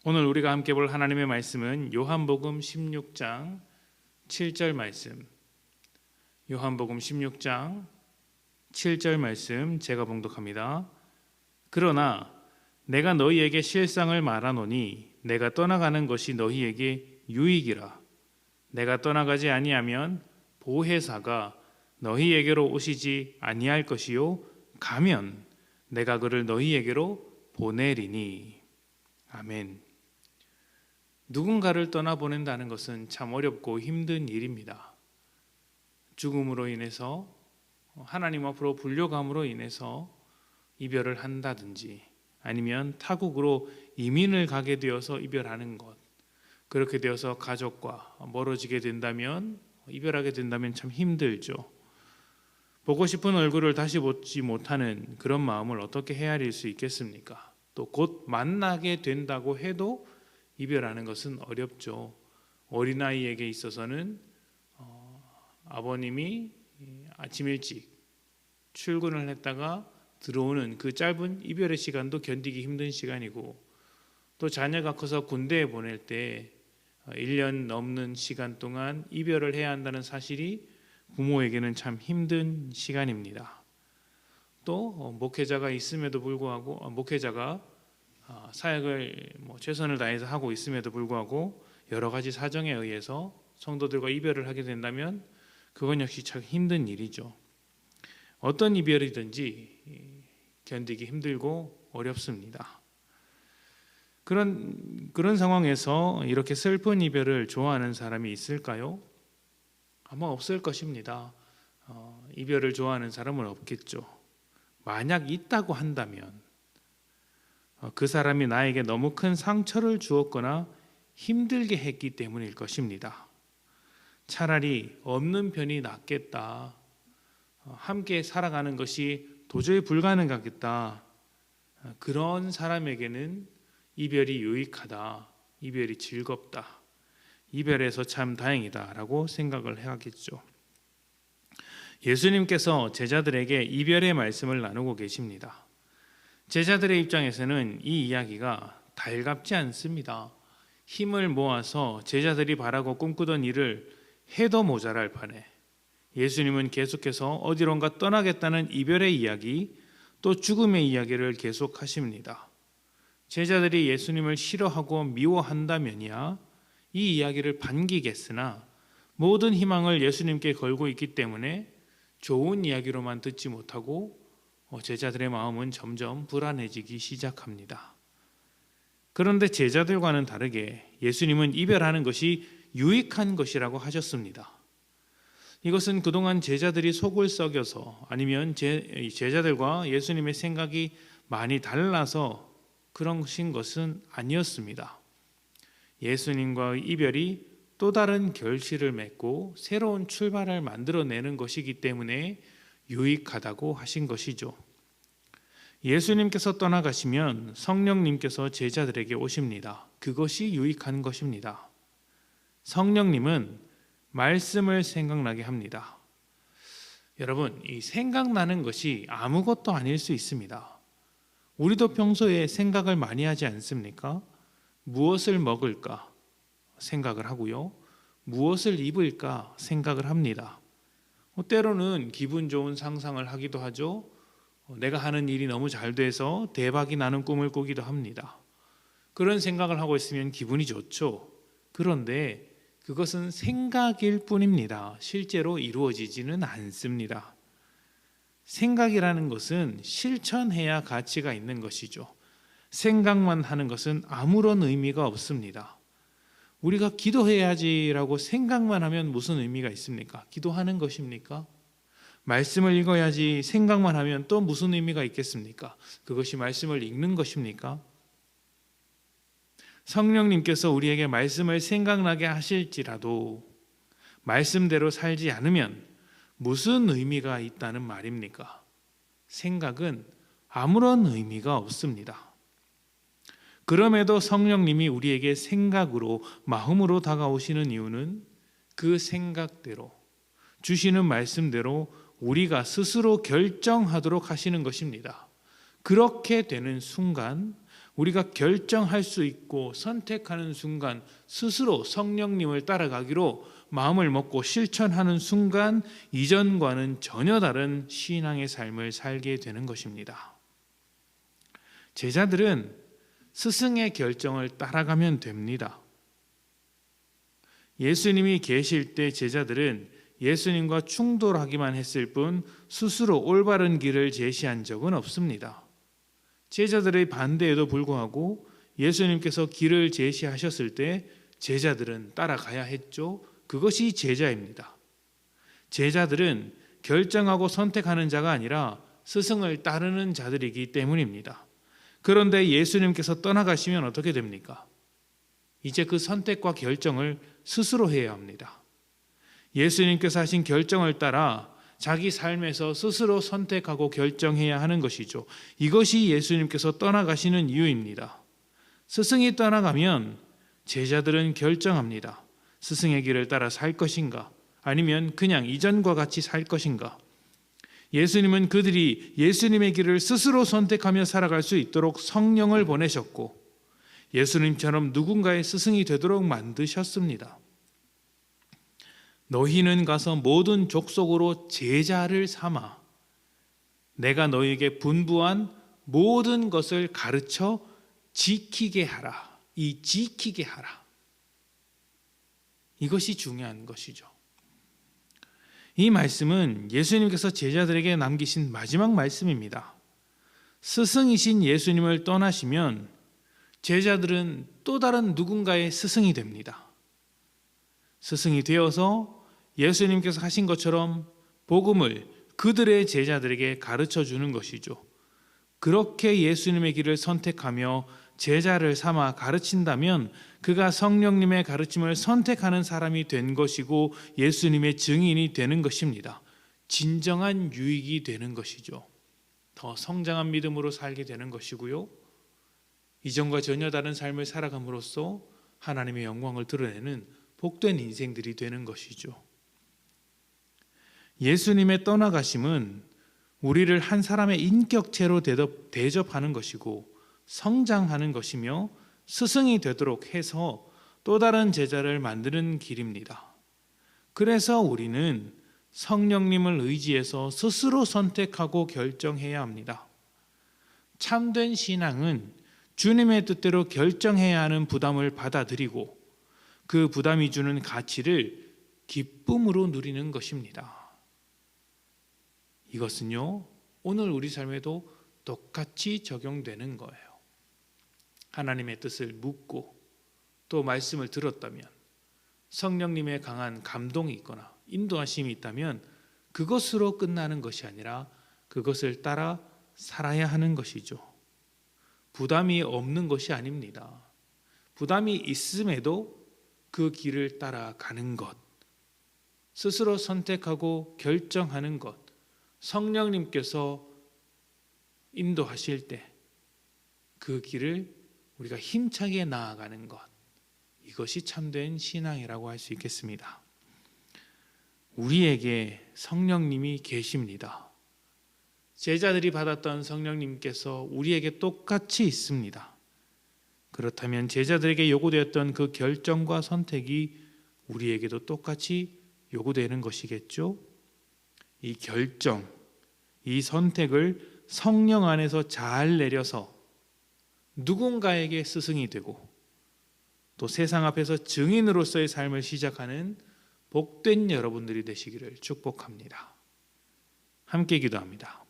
오늘 우리가 함께 볼 하나님의 말씀은 요한복음 16장 7절 말씀. 요한복음 16장 7절 말씀 제가 봉독합니다. 그러나 내가 너희에게 실상을 말하노니 내가 떠나가는 것이 너희에게 유익이라. 내가 떠나가지 아니하면 보혜사가 너희에게로 오시지 아니할 것이요 가면 내가 그를 너희에게로 보내리니. 아멘. 누군가를 떠나보낸다는 것은 참 어렵고 힘든 일입니다. 죽음으로 인해서, 하나님 앞으로 불려감으로 인해서 이별을 한다든지, 아니면 타국으로 이민을 가게 되어서 이별하는 것, 그렇게 되어서 가족과 멀어지게 된다면, 이별하게 된다면 참 힘들죠. 보고 싶은 얼굴을 다시 보지 못하는 그런 마음을 어떻게 헤아릴 수 있겠습니까? 또 곧 만나게 된다고 해도 이별하는 것은 어렵죠. 어린아이에게 있어서는 아버님이 아침 일찍 출근을 했다가 들어오는 그 짧은 이별의 시간도 견디기 힘든 시간이고, 또 자녀가 커서 군대에 보낼 때 1년 넘는 시간 동안 이별을 해야 한다는 사실이 부모에게는 참 힘든 시간입니다. 또 목회자가 있음에도 불구하고 목회자가 사역을 최선을 다해서 하고 있음에도 불구하고 여러 가지 사정에 의해서 성도들과 이별을 하게 된다면 그건 역시 참 힘든 일이죠. 어떤 이별이든지 견디기 힘들고 어렵습니다. 그런 상황에서 이렇게 슬픈 이별을 좋아하는 사람이 있을까요? 아마 없을 것입니다. 이별을 좋아하는 사람은 없겠죠. 만약 있다고 한다면 그 사람이 나에게 너무 큰 상처를 주었거나 힘들게 했기 때문일 것입니다. 차라리 없는 편이 낫겠다. 함께 살아가는 것이 도저히 불가능하겠다. 그런 사람에게는 이별이 유익하다. 이별이 즐겁다. 이별에서 참 다행이다라고 생각을 하겠죠. 예수님께서 제자들에게 이별의 말씀을 나누고 계십니다. 제자들의 입장에서는 이 이야기가 달갑지 않습니다. 힘을 모아서 제자들이 바라고 꿈꾸던 일을 해도 모자랄 판에 예수님은 계속해서 어디론가 떠나겠다는 이별의 이야기, 또 죽음의 이야기를 계속하십니다. 제자들이 예수님을 싫어하고 미워한다면야 이 이야기를 반기겠으나 모든 희망을 예수님께 걸고 있기 때문에 좋은 이야기로만 듣지 못하고 제자들의 마음은 점점 불안해지기 시작합니다. 그런데 제자들과는 다르게 예수님은 이별하는 것이 유익한 것이라고 하셨습니다. 이것은 그동안 제자들이 속을 썩여서 아니면 제자들과 예수님의 생각이 많이 달라서 그런 것은 아니었습니다. 예수님과의 이별이 또 다른 결실을 맺고 새로운 출발을 만들어내는 것이기 때문에 유익하다고 하신 것이죠. 예수님께서 떠나가시면 성령님께서 제자들에게 오십니다. 그것이 유익한 것입니다. 성령님은 말씀을 생각나게 합니다. 여러분, 이 생각나는 것이 아무것도 아닐 수 있습니다. 우리도 평소에 생각을 많이 하지 않습니까? 무엇을 먹을까 생각을 하고요. 무엇을 입을까 생각을 합니다. 때로는 기분 좋은 상상을 하기도 하죠. 내가 하는 일이 너무 잘 돼서 대박이 나는 꿈을 꾸기도 합니다. 그런 생각을 하고 있으면 기분이 좋죠. 그런데 그것은 생각일 뿐입니다. 실제로 이루어지지는 않습니다. 생각이라는 것은 실천해야 가치가 있는 것이죠. 생각만 하는 것은 아무런 의미가 없습니다. 우리가 기도해야지라고 생각만 하면 무슨 의미가 있습니까? 기도하는 것입니까? 말씀을 읽어야지 생각만 하면 또 무슨 의미가 있겠습니까? 그것이 말씀을 읽는 것입니까? 성령님께서 우리에게 말씀을 생각나게 하실지라도 말씀대로 살지 않으면 무슨 의미가 있다는 말입니까? 생각은 아무런 의미가 없습니다. 그럼에도 성령님이 우리에게 생각으로, 마음으로 다가오시는 이유는 그 생각대로, 주시는 말씀대로 우리가 스스로 결정하도록 하시는 것입니다. 그렇게 되는 순간 우리가 결정할 수 있고 선택하는 순간 스스로 성령님을 따라가기로 마음을 먹고 실천하는 순간 이전과는 전혀 다른 신앙의 삶을 살게 되는 것입니다. 제자들은 스승의 결정을 따라가면 됩니다. 예수님이 계실 때 제자들은 예수님과 충돌하기만 했을 뿐 스스로 올바른 길을 제시한 적은 없습니다. 제자들의 반대에도 불구하고 예수님께서 길을 제시하셨을 때 제자들은 따라가야 했죠. 그것이 제자입니다. 제자들은 결정하고 선택하는 자가 아니라 스승을 따르는 자들이기 때문입니다. 그런데 예수님께서 떠나가시면 어떻게 됩니까? 이제 그 선택과 결정을 스스로 해야 합니다. 예수님께서 하신 결정을 따라 자기 삶에서 스스로 선택하고 결정해야 하는 것이죠. 이것이 예수님께서 떠나가시는 이유입니다. 스승이 떠나가면 제자들은 결정합니다. 스승의 길을 따라 살 것인가? 아니면 그냥 이전과 같이 살 것인가? 예수님은 그들이 예수님의 길을 스스로 선택하며 살아갈 수 있도록 성령을 보내셨고 예수님처럼 누군가의 스승이 되도록 만드셨습니다. 너희는 가서 모든 족속으로 제자를 삼아 내가 너희에게 분부한 모든 것을 가르쳐 지키게 하라. 이 지키게 하라. 이것이 중요한 것이죠. 이 말씀은 예수님께서 제자들에게 남기신 마지막 말씀입니다. 스승이신 예수님을 떠나시면 제자들은 또 다른 누군가의 스승이 됩니다. 스승이 되어서 예수님께서 하신 것처럼 복음을 그들의 제자들에게 가르쳐 주는 것이죠. 그렇게 예수님의 길을 선택하며 제자를 삼아 가르친다면 그가 성령님의 가르침을 선택하는 사람이 된 것이고 예수님의 증인이 되는 것입니다. 진정한 유익이 되는 것이죠. 더 성장한 믿음으로 살게 되는 것이고요. 이전과 전혀 다른 삶을 살아감으로써 하나님의 영광을 드러내는 복된 인생들이 되는 것이죠. 예수님의 떠나가심은 우리를 한 사람의 인격체로 대접하는 것이고 성장하는 것이며 스승이 되도록 해서 또 다른 제자를 만드는 길입니다. 그래서 우리는 성령님을 의지해서 스스로 선택하고 결정해야 합니다. 참된 신앙은 주님의 뜻대로 결정해야 하는 부담을 받아들이고 그 부담이 주는 가치를 기쁨으로 누리는 것입니다. 이것은요, 오늘 우리 삶에도 똑같이 적용되는 거예요. 하나님의 뜻을 묻고 또 말씀을 들었다면 성령님의 강한 감동이 있거나 인도하심이 있다면 그것으로 끝나는 것이 아니라 그것을 따라 살아야 하는 것이죠. 부담이 없는 것이 아닙니다. 부담이 있음에도 그 길을 따라가는 것, 스스로 선택하고 결정하는 것, 성령님께서 인도하실 때 그 길을 우리가 힘차게 나아가는 것, 이것이 참된 신앙이라고 할 수 있겠습니다. 우리에게 성령님이 계십니다. 제자들이 받았던 성령님께서 우리에게 똑같이 있습니다. 그렇다면 제자들에게 요구되었던 그 결정과 선택이 우리에게도 똑같이 요구되는 것이겠죠? 이 결정, 이 선택을 성령 안에서 잘 내려서 누군가에게 스승이 되고 또 세상 앞에서 증인으로서의 삶을 시작하는 복된 여러분들이 되시기를 축복합니다. 함께 기도합니다.